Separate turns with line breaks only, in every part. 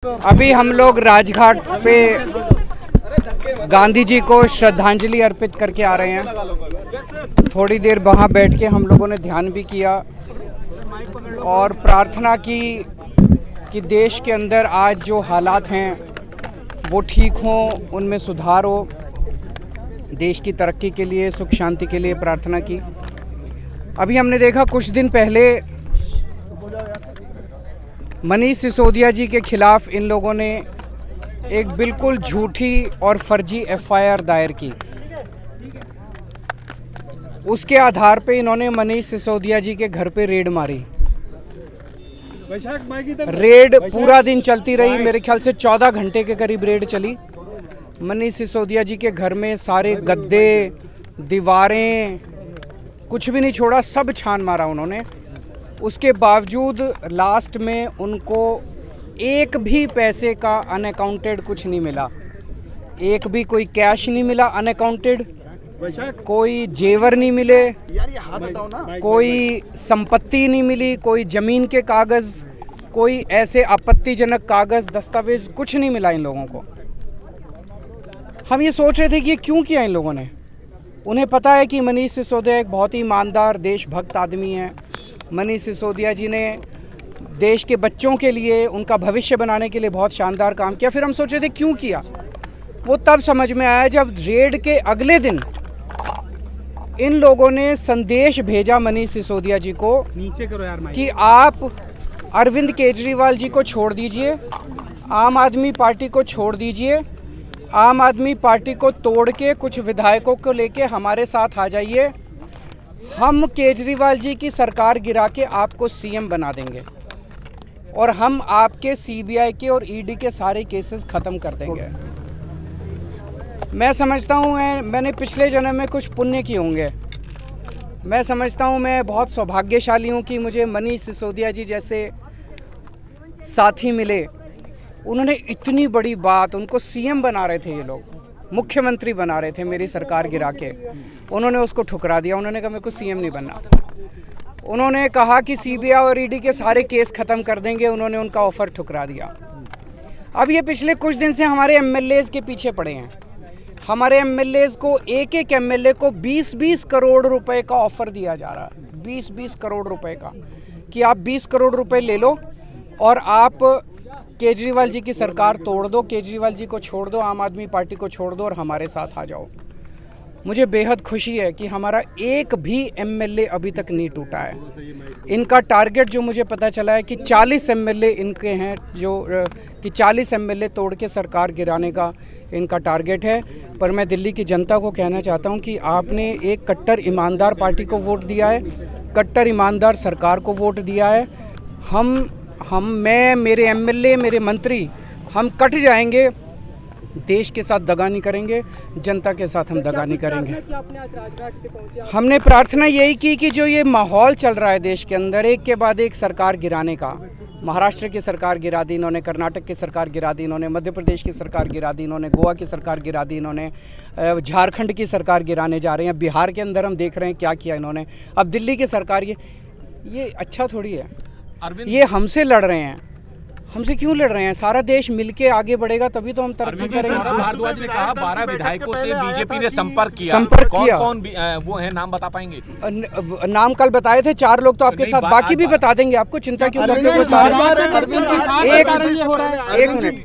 अभी हम लोग राजघाट पे गांधी जी को श्रद्धांजलि अर्पित करके आ रहे हैं। थोड़ी देर वहाँ बैठ के हम लोगों ने ध्यान भी किया और प्रार्थना की कि देश के अंदर आज जो हालात हैं वो ठीक हों, उनमें सुधार हो। देश की तरक्की के लिए, सुख शांति के लिए प्रार्थना की। अभी हमने देखा कुछ दिन पहले मनीष सिसोदिया जी के खिलाफ इन लोगों ने एक बिल्कुल झूठी और फर्जी एफआईआर दायर की। उसके आधार पे इन्होंने मनीष सिसोदिया जी के घर पे रेड मारी। रेड पूरा दिन चलती रही, मेरे ख्याल से 14 घंटे के करीब रेड चली। मनीष सिसोदिया जी के घर में सारे गद्दे, दीवारें, कुछ भी नहीं छोड़ा, सब छान मारा उन्होंने। उसके बावजूद लास्ट में उनको एक भी पैसे का अनअकाउंटेड कुछ नहीं मिला। एक भी कोई कैश नहीं मिला अनअकाउंटेड, कोई जेवर नहीं मिले, कोई संपत्ति नहीं मिली, कोई ज़मीन के कागज़, कोई ऐसे आपत्तिजनक कागज़, दस्तावेज कुछ नहीं मिला इन लोगों को। हम ये सोच रहे थे कि ये क्यों किया इन लोगों ने। उन्हें पता है कि मनीष सिसोदिया एक बहुत ही ईमानदार, देशभक्त आदमी है। मनीष सिसोदिया जी ने देश के बच्चों के लिए, उनका भविष्य बनाने के लिए बहुत शानदार काम किया। फिर हम सोच रहे थे क्यों किया। वो तब समझ में आया जब रेड के अगले दिन इन लोगों ने संदेश भेजा मनीष सिसोदिया जी को, नीचे करो यार कि आप अरविंद केजरीवाल जी को छोड़ दीजिए, आम आदमी पार्टी को छोड़ दीजिए, आम आदमी पार्टी को तोड़ के कुछ विधायकों को लेके हमारे साथ आ जाइए। हम केजरीवाल जी की सरकार गिरा के आपको सीएम बना देंगे और हम आपके सीबीआई के और ईडी के सारे केसेस ख़त्म कर देंगे। मैं समझता हूँ मैंने पिछले जन्म में कुछ पुण्य किए होंगे। मैं समझता हूँ मैं बहुत सौभाग्यशाली हूँ कि मुझे मनीष सिसोदिया जी जैसे साथी मिले। उन्होंने इतनी बड़ी बात, उनको सीएम बना रहे थे, ये लोग मुख्यमंत्री बना रहे थे मेरी सरकार गिरा के, उन्होंने उसको ठुकरा दिया। उन्होंने कहा मेरे को सीएम नहीं बनना। उन्होंने कहा कि सीबीआई और ईडी के सारे केस ख़त्म कर देंगे, उन्होंने उनका ऑफ़र ठुकरा दिया। अब ये पिछले कुछ दिन से हमारे एमएलएज़ के पीछे पड़े हैं। हमारे एमएलएज़ को एक एमएलए को 20-20 करोड़ रुपए का ऑफ़र दिया जा रहा है। 20-20 करोड़ रुपए का, कि आप 20 करोड़ रुपए ले लो और आप केजरीवाल जी की सरकार तोड़ दो, केजरीवाल जी को छोड़ दो, आम आदमी पार्टी को छोड़ दो और हमारे साथ आ जाओ। मुझे बेहद खुशी है कि हमारा एक भी एमएलए अभी तक नहीं टूटा है। इनका टारगेट जो मुझे पता चला है कि 40 एमएलए इनके हैं, जो कि 40 एमएलए तोड़ के सरकार गिराने का इनका टारगेट है। पर मैं दिल्ली की जनता को कहना चाहता हूं कि आपने एक कट्टर ईमानदार पार्टी को वोट दिया है, कट्टर ईमानदार सरकार को वोट दिया है। मैं, मेरे एमएलए, मेरे मंत्री, हम कट जाएंगे, देश के साथ दगा नहीं करेंगे, जनता के साथ हम दगा नहीं करेंगे। हमने प्रार्थना यही की कि जो ये माहौल चल रहा है देश के अंदर, एक के बाद एक सरकार गिराने का, महाराष्ट्र की सरकार गिरा दी इन्होंने, कर्नाटक की सरकार गिरा दी इन्होंने, मध्य प्रदेश की सरकार गिरा दी इन्होंने, गोवा की सरकार गिरा दी इन्होंने, झारखंड की सरकार गिराने जा रहे हैं, बिहार के अंदर हम देख रहे हैं क्या किया इन्होंने, अब दिल्ली की सरकार। ये अच्छा थोड़ी है। ये हमसे लड़ रहे हैं। हमसे क्यों लड़ रहे हैं? सारा देश मिलके आगे बढ़ेगा तभी तो हम तरक्की करेंगे।
भारद्वाज ने कहा 12 विधायकों से बीजेपी ने संपर्क किया। कौन वो है, नाम बता पाएंगे?
नाम कल बताए थे 4 लोग, तो आपके साथ बाकी भी बता देंगे। आपको चिंता क्यों करते हो? एक मिनट,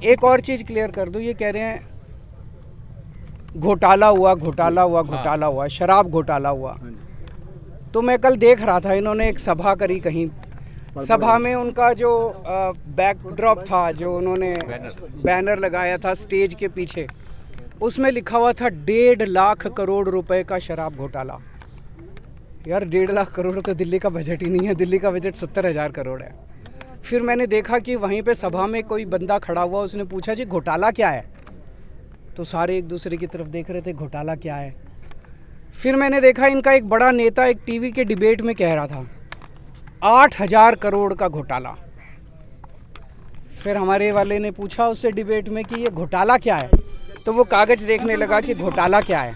एक और चीज क्लियर कर दूं। ये कह रहे हैं घोटाला हुआ, शराब घोटाला हुआ। तो मैं कल देख रहा था, इन्होंने एक सभा करी कहीं, सभा में उनका जो बैकड्रॉप था, जो उन्होंने बैनर लगाया था स्टेज के पीछे, उसमें लिखा हुआ था 1.5 लाख करोड़ रुपए का शराब घोटाला। यार 1.5 लाख करोड़ तो दिल्ली का बजट ही नहीं है। दिल्ली का बजट 70,000 करोड़ है। फिर मैंने देखा कि वहीं पे सभा में कोई बंदा खड़ा हुआ, उसने पूछा जी घोटाला क्या है? तो सारे एक दूसरे की तरफ देख रहे थे, घोटाला क्या है। फिर मैंने देखा इनका एक बड़ा नेता एक टीवी के डिबेट में कह रहा था 8,000 करोड़ का घोटाला। फिर हमारे वाले ने पूछा उससे डिबेट में कि ये घोटाला क्या है, तो वो कागज़ देखने लगा कि घोटाला क्या है।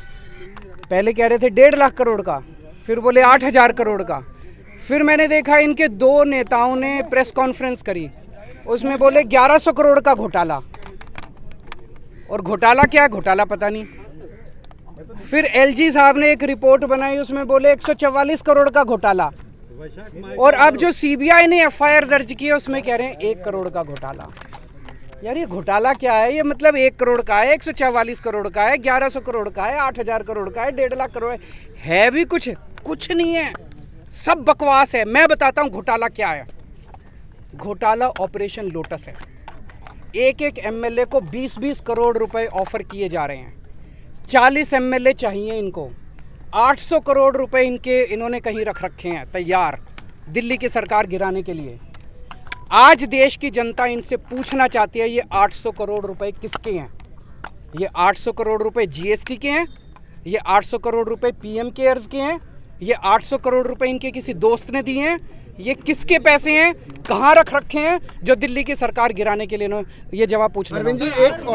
पहले कह रहे थे 1.5 लाख करोड़ का, फिर बोले 8,000 करोड़ का। फिर मैंने देखा इनके 2 नेताओं ने प्रेस कॉन्फ्रेंस करी उसमें बोले 1100 करोड़ का घोटाला, और घोटाला क्या है, घोटाला पता नहीं। फिर एलजी साहब ने एक रिपोर्ट बनाई, उसमें बोले 144 करोड़ का घोटाला, और अब जो सीबीआई ने एफआईआर दर्ज की है उसमें कह रहे हैं 1 करोड़ का घोटाला। यार ये घोटाला क्या है? ये मतलब 1 करोड़ का है, 144 करोड़ का है, 1100 करोड़ का है, 8000 करोड़ का है, 1.5 लाख करोड़ है भी कुछ नहीं है, सब बकवास है। मैं बताता हूँ घोटाला क्या है। घोटाला ऑपरेशन लोटस है। एक एमएलए को 20-20 करोड़ रुपए ऑफर किए जा रहे हैं। 40 एमएलए चाहिए इनको, 800 करोड़ रुपए इन्होंने कहीं रख रखे हैं तैयार दिल्ली की सरकार गिराने के लिए। आज देश की जनता इनसे पूछना चाहती है ये 800 करोड़ रुपए किसके हैं? ये 800 करोड़ रुपए जीएसटी के हैं? ये 800 करोड़ रुपए पीएम केयर्स के हैं? ये 800 करोड़ रुपए इनके किसी दोस्त ने दिए हैं? ये किसके पैसे हैं? कहाँ रख रखे हैं जो दिल्ली की सरकार गिराने के लिए ये जवाब पूछना।